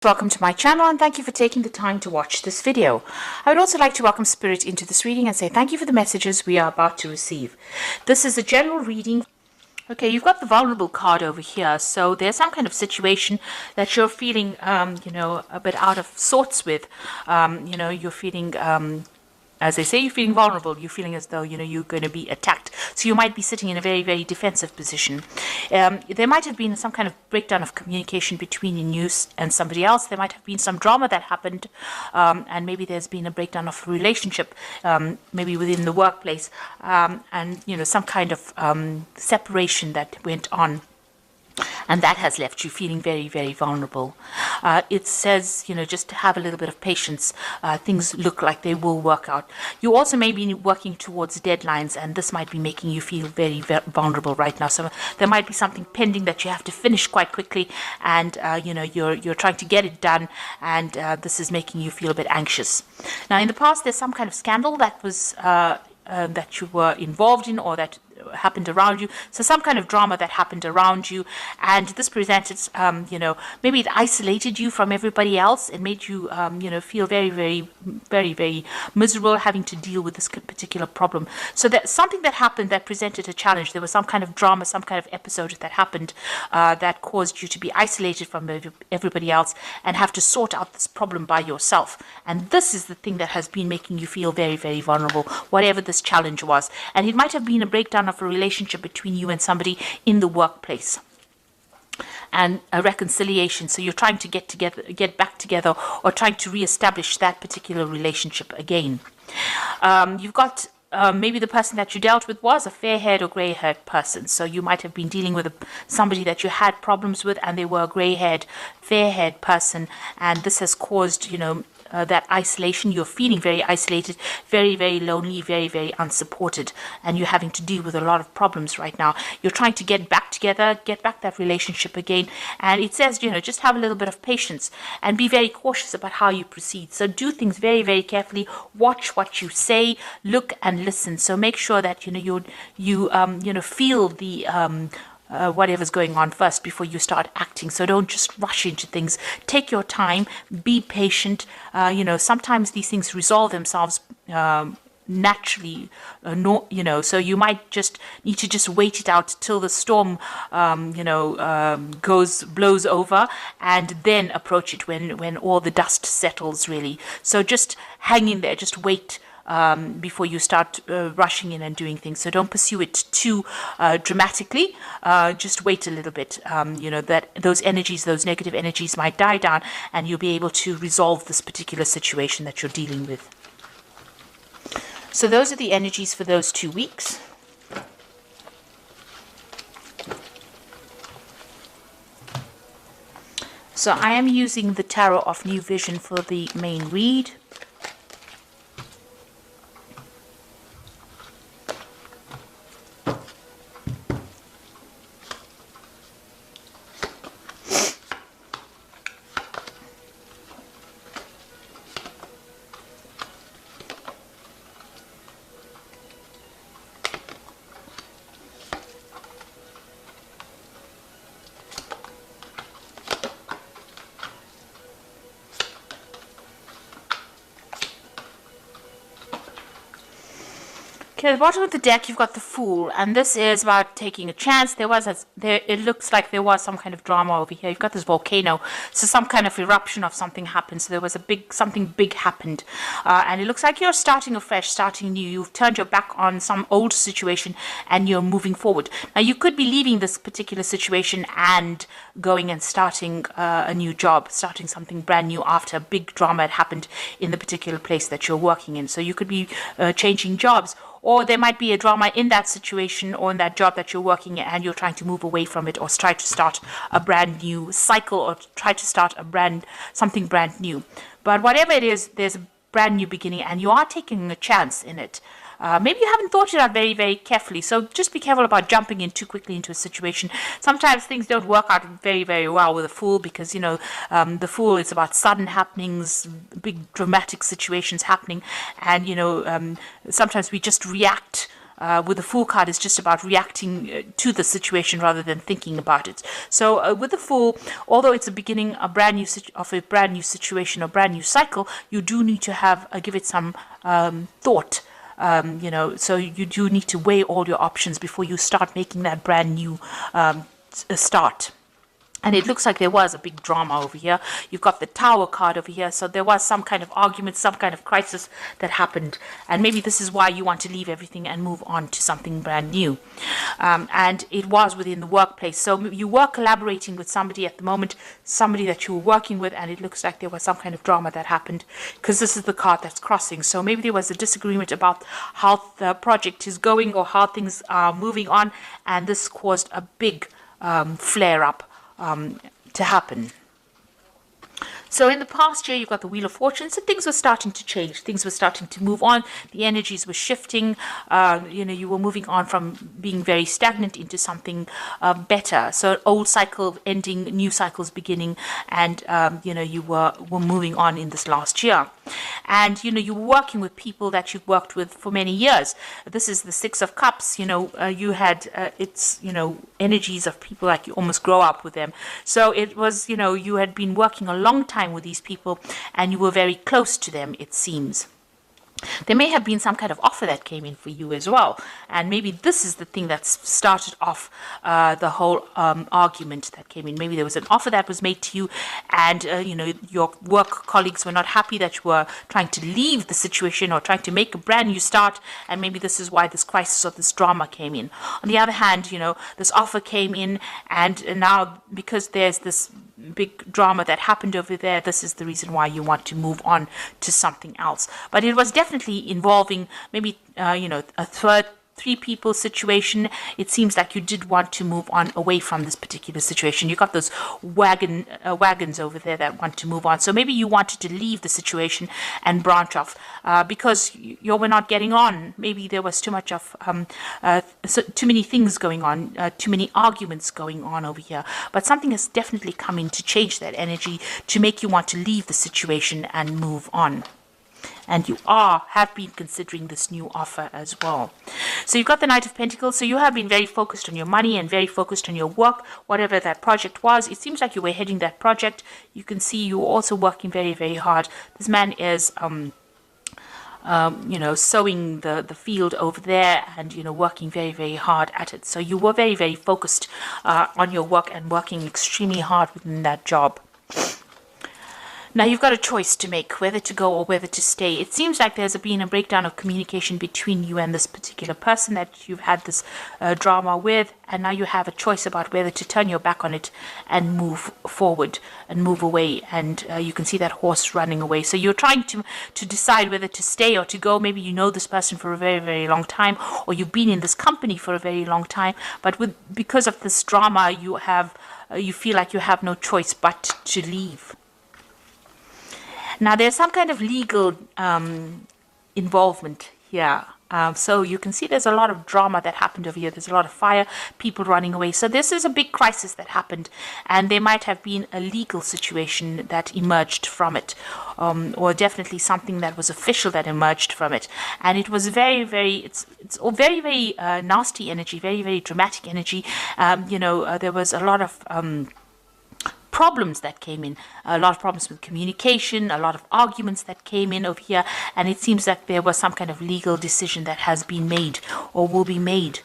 Welcome to my channel and thank you for taking the time to watch this video. I would also like to welcome Spirit into this reading and say thank you for the messages we are about to receive. This is a general reading. Okay, you've got the vulnerable card over here. So there's some kind of situation that you're feeling, a bit out of sorts with. You're feeling, as they say, you're feeling vulnerable. You're feeling as though, you're going to be attacked. So you might be sitting in a very, very defensive position. There might have been some kind of breakdown of communication between you and somebody else. There might have been some drama that happened. And maybe there's been a breakdown of a relationship, maybe within the workplace. And some kind of separation that went on. And that has left you feeling very, very vulnerable. It says, just to have a little bit of patience. Things look like they will work out. You also may be working towards deadlines, and this might be making you feel very, very vulnerable right now. So there might be something pending that you have to finish quite quickly, and you're trying to get it done, and this is making you feel a bit anxious. Now, in the past, there's some kind of scandal that was that you were involved in, or that happened around you. So some kind of drama that happened around you, and this presented, maybe it isolated you from everybody else and made you, feel very, very, very, very miserable having to deal with this particular problem. So that something that happened that presented a challenge. There was some kind of drama, some kind of episode that happened that caused you to be isolated from everybody else and have to sort out this problem by yourself. And this is the thing that has been making you feel very, very vulnerable, whatever this challenge was. And it might have been a breakdown of a relationship between you and somebody in the workplace, and a reconciliation. So you're trying to get back together, or trying to reestablish that particular relationship again. You've got maybe the person that you dealt with was a fair-haired or grey-haired person. So you might have been dealing with somebody that you had problems with, and they were a grey-haired, fair-haired person, and this has caused, that isolation. You're feeling very isolated, very, very lonely, very, very unsupported, and you're having to deal with a lot of problems right now. You're trying to get back together, get back that relationship again, and it says, just have a little bit of patience and be very cautious about how you proceed. So do things very, very carefully. Watch what you say, look and listen. So make sure that you feel the whatever's going on first before you start acting. So don't just rush into things. Take your time, be patient. Sometimes these things resolve themselves naturally, so you might just need to just wait it out till the storm blows over, and then approach it when all the dust settles, really. So just hang in there, just wait before you start rushing in and doing things. So don't pursue it too dramatically. Just wait a little bit. That those energies, those negative energies might die down, and you'll be able to resolve this particular situation that you're dealing with. So those are the energies for those 2 weeks. So I am using the Tarot of New Vision for the main read. Okay, at the bottom of the deck, you've got the Fool, and this is about taking a chance. It looks like there was some kind of drama over here. You've got this volcano, so some kind of eruption of something happened. So there was something big happened, and it looks like you're starting afresh, starting new. You've turned your back on some old situation, and you're moving forward. Now, you could be leaving this particular situation and going and starting a new job, starting something brand new after a big drama had happened in the particular place that you're working in. So you could be changing jobs, or there might be a drama in that situation or in that job that you're working in, and you're trying to move away from it, or try to start a brand new cycle, or try to start something brand new. But whatever it is, there's a brand new beginning, and you are taking a chance in it. Maybe you haven't thought it out very, very carefully. So just be careful about jumping in too quickly into a situation. Sometimes things don't work out very, very well with a Fool, because, the Fool is about sudden happenings, big dramatic situations happening. And, sometimes we just react with the Fool card is just about reacting to the situation rather than thinking about it. So with the Fool, although it's a beginning a brand new situation, a brand new cycle, you do need to have give it some thought. So you do need to weigh all your options before you start making that brand new start. And it looks like there was a big drama over here. You've got the Tower card over here. So there was some kind of argument, some kind of crisis that happened. And maybe this is why you want to leave everything and move on to something brand new. And it was within the workplace. So you were collaborating with somebody at the moment, somebody that you were working with, and it looks like there was some kind of drama that happened because this is the card that's crossing. So maybe there was a disagreement about how the project is going or how things are moving on. And this caused a big flare-up to happen. So in the past year, you've got the Wheel of Fortune. So things were starting to change. Things were starting to move on. The energies were shifting. You were moving on from being very stagnant into something better. So old cycle ending, new cycles beginning, and you were moving on in this last year. And you were working with people that you've worked with for many years. This is the Six of Cups. You had energies of people like you almost grow up with them. So it was you had been working a long time with these people and you were very close to them, it seems. There may have been some kind of offer that came in for you as well. And maybe this is the thing that started off the whole argument that came in. Maybe there was an offer that was made to you and, your work colleagues were not happy that you were trying to leave the situation or trying to make a brand new start. And maybe this is why this crisis or this drama came in. On the other hand, this offer came in and now because there's this big drama that happened over there, this is the reason why you want to move on to something else. But it was definitely involving maybe a three people situation. It seems like you did want to move on away from this particular situation. You got those wagons over there that want to move on. So maybe you wanted to leave the situation and branch off because you were not getting on. Maybe there was too much of too many things going on, too many arguments going on over here. But something has definitely come in to change that energy, to make you want to leave the situation and move on. And you have been considering this new offer as well. So you've got the Knight of Pentacles. So you have been very focused on your money and very focused on your work, whatever that project was. It seems like you were heading that project. You can see you were also working very, very hard. This man is, sowing the field over there and, working very, very hard at it. So you were very, very focused on your work and working extremely hard within that job. Now you've got a choice to make, whether to go or whether to stay. It seems like there's been a breakdown of communication between you and this particular person that you've had this drama with, and now you have a choice about whether to turn your back on it and move forward and move away. And you can see that horse running away. So you're trying to decide whether to stay or to go. Maybe you know this person for a very, very long time, or you've been in this company for a very long time. But because of this drama, you feel like you have no choice but to leave. Now, there's some kind of legal involvement here. So you can see there's a lot of drama that happened over here. There's a lot of fire, people running away. So this is a big crisis that happened. And there might have been a legal situation that emerged from it. Or definitely something that was official that emerged from it. And it was very, very, it's very, very nasty energy, very, very dramatic energy. There was a lot of problems that came in, a lot of problems with communication, a lot of arguments that came in over here, and it seems that there was some kind of legal decision that has been made or will be made,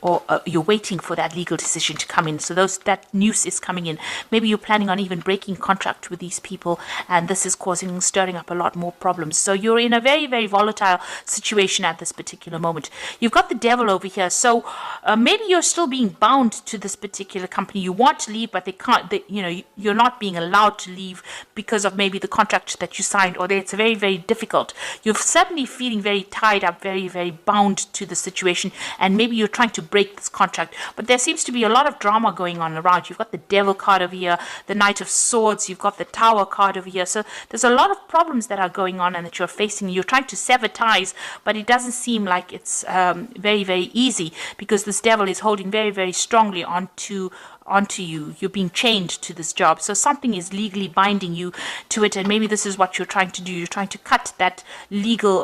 or you're waiting for that legal decision to come in. So that news is coming in. Maybe you're planning on even breaking contract with these people, and this is stirring up a lot more problems. So you're in a very, very volatile situation at this particular moment. You've got the Devil over here. So maybe you're still being bound to this particular company. You want to leave, but they can't. You're not being allowed to leave because of maybe the contract that you signed, or it's very, very difficult. You're certainly feeling very tied up, very, very bound to the situation, and maybe you're trying to break this contract. But there seems to be a lot of drama going on around. You've got the Devil card over here, the Knight of Swords, you've got the Tower card over here. So there's a lot of problems that are going on and that you're facing. You're trying to sever ties, but it doesn't seem like it's very, very easy, because this Devil is holding very, very strongly onto onto you. You're being chained to this job. So something is legally binding you to it. And maybe this is what you're trying to do. You're trying to cut that legal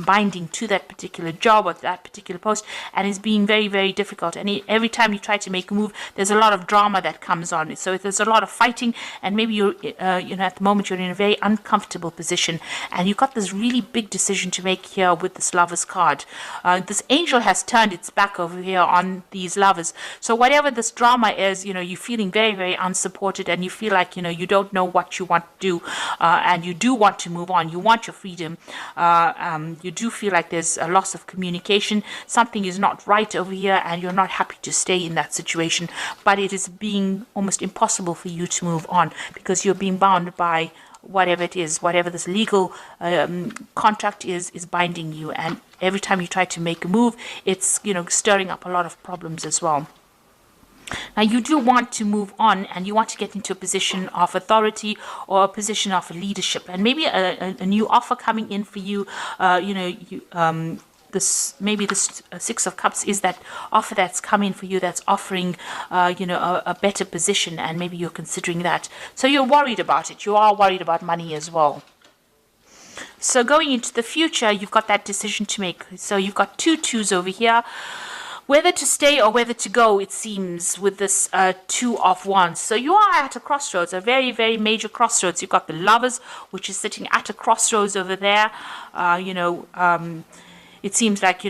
binding to that particular job or that particular post. And it's being very, very difficult. And every time you try to make a move, there's a lot of drama that comes on. So there's a lot of fighting. And maybe you're, at the moment you're in a very uncomfortable position. And you've got this really big decision to make here with this Lover's card. This angel has turned its back over here on these lovers. So whatever this drama is, you're feeling very, very unsupported, and you feel like, you don't know what you want to do, and you do want to move on. You want your freedom. You do feel like there's a loss of communication. Something is not right over here, and you're not happy to stay in that situation. But it is being almost impossible for you to move on because you're being bound by whatever it is, whatever this legal contract is binding you. And every time you try to make a move, it's, stirring up a lot of problems as well. Now, you do want to move on, and you want to get into a position of authority or a position of leadership, and maybe a new offer coming in for you. This Six of Cups is that offer that's coming for you, that's offering a better position, and maybe you're considering that. So you're worried about it. You are worried about money as well. So going into the future, you've got that decision to make. So you've got 2 twos over here. Whether to stay or whether to go, it seems, with this 2 of Wands. So you are at a crossroads, a very, very major crossroads. You've got the Lovers, which is sitting at a crossroads over there. It seems like,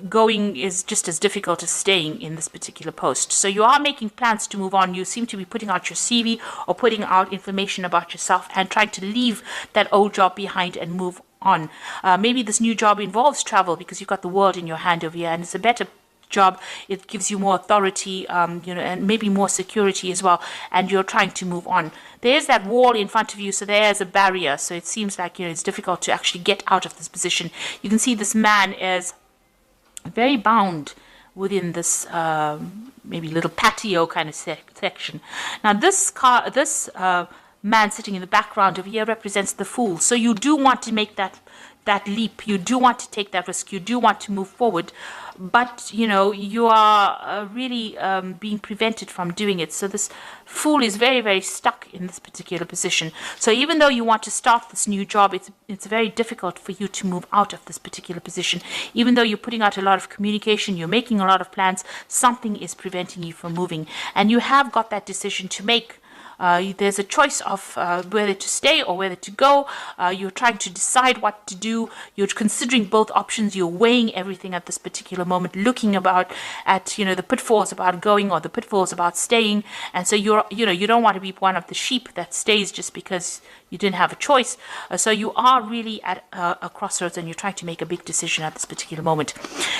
going is just as difficult as staying in this particular post. So you are making plans to move on. You seem to be putting out your CV or putting out information about yourself and trying to leave that old job behind and move on. Maybe this new job involves travel because you've got the world in your hand over here, and it's a better job. It gives you more authority, and maybe more security as well, and you're trying to move on. There's that wall in front of you, so there's a barrier, so it seems like it's difficult to actually get out of this position. You can see this man is very bound within this maybe little patio kind of section. Now this man sitting in the background over here represents the Fool. So you do want to make that leap. You do want to take that risk. You do want to move forward, but you are really being prevented from doing it. So this Fool is very, very stuck in this particular position. So even though you want to start this new job, it's very difficult for you to move out of this particular position. Even though you're putting out a lot of communication, you're making a lot of plans, something is preventing you from moving, and you have got that decision to make. There's a choice of whether to stay or whether to go. You're trying to decide what to do. You're considering both options. You're weighing everything at this particular moment, looking at the pitfalls about going or the pitfalls about staying. And so you don't want to be one of the sheep that stays just because you didn't have a choice. So you are really at a crossroads, and you're trying to make a big decision at this particular moment.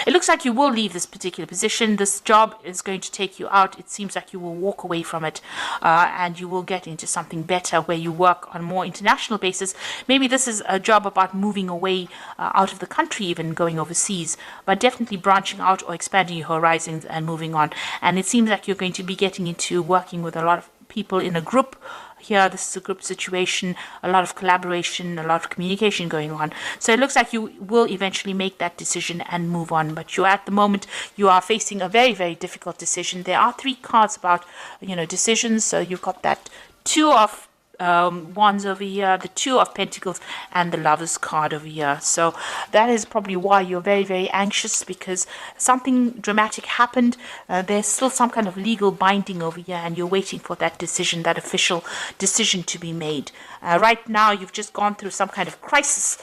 It looks like you will leave this particular position. This job is going to take you out. It seems like you will walk away from it, and you will get into something better where you work on a more international basis. Maybe this is a job about moving away out of the country, even going overseas, but definitely branching out or expanding your horizons and moving on. And it seems like you're going to be getting into working with a lot of people in a group. Here, this is a group situation, a lot of collaboration, a lot of communication going on. So it looks like you will eventually make that decision and move on. But at the moment, you are facing a very, very difficult decision. There are 3 cards about, decisions. So you've got that 2 of Wands over here, the 2 of Pentacles, and the Lover's card over here. So that is probably why you're very, very anxious, because something dramatic happened. There's still some kind of legal binding over here, and you're waiting for that decision, that official decision to be made. Right now, you've just gone through some kind of crisis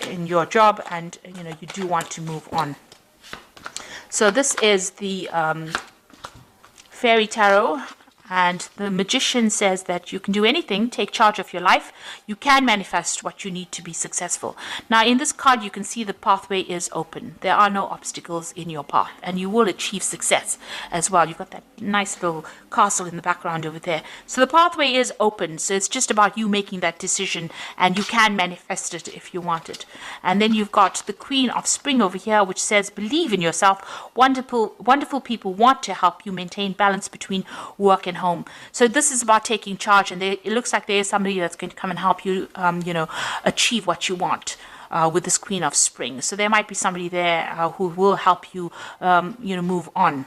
in your job, and you do want to move on. So this is the Fairy Tarot. And the Magician says that you can do anything, take charge of your life. You can manifest what you need to be successful. Now, in this card, you can see the pathway is open. There are no obstacles in your path, and you will achieve success as well. You've got that nice little castle in the background over there. So the pathway is open. So it's just about you making that decision, and you can manifest it if you want it. And then you've got the Queen of Spring over here, which says, believe in yourself. Wonderful people want to help you maintain balance between work and home. So this is about taking charge, and it looks like there is somebody that's going to come and help you, achieve what you want with this Queen of Spring. So there might be somebody there who will help you, move on.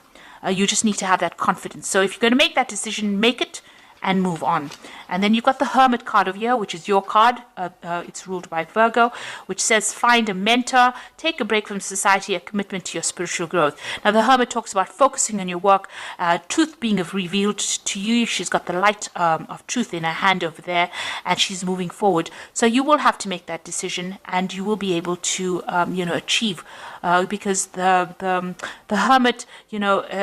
You just need to have that confidence. So if you're going to make that decision, make it and move on. And then you've got the Hermit card over here, which is your card. It's ruled by Virgo, which says find a mentor, take a break from society, a commitment to your spiritual growth. Now the Hermit talks about focusing on your work, truth being revealed to you. She's got the light of truth in her hand over there, and she's moving forward. So you will have to make that decision, and you will be able to achieve, because the Hermit,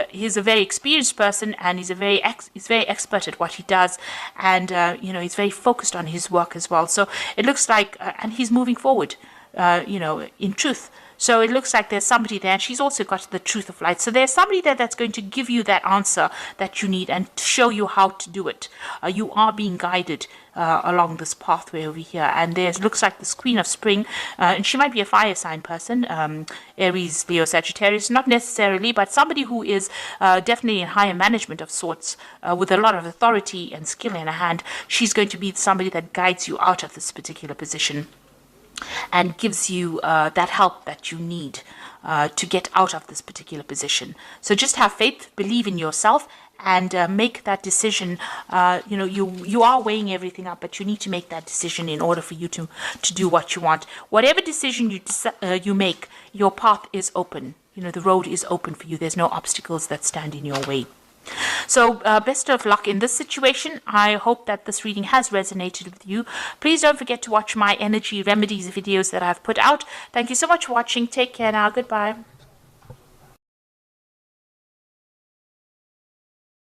he's a very experienced person, and he's very expert at what he does, and he's very focused on his work as well. So it looks like, and he's moving forward, in truth. So it looks like there's somebody there, and she's also got the truth of light. So there's somebody there that's going to give you that answer that you need and show you how to do it. You are being guided along this pathway over here. And there looks like this Queen of Spring, and she might be a fire sign person, Aries, Leo, Sagittarius, not necessarily, but somebody who is definitely in higher management of sorts, with a lot of authority and skill in her hand. She's going to be somebody that guides you out of this particular position and gives you that help that you need to get out of this particular position. So just have faith, believe in yourself, and make that decision. You are weighing everything up, but you need to make that decision in order for you to do what you want. Whatever decision you make, your path is open. The road is open for you. There's no obstacles that stand in your way. So best of luck in this situation. I hope that this reading has resonated with you. Please don't forget to watch my energy remedies videos that I've put out. Thank you so much for watching. Take care now. Goodbye.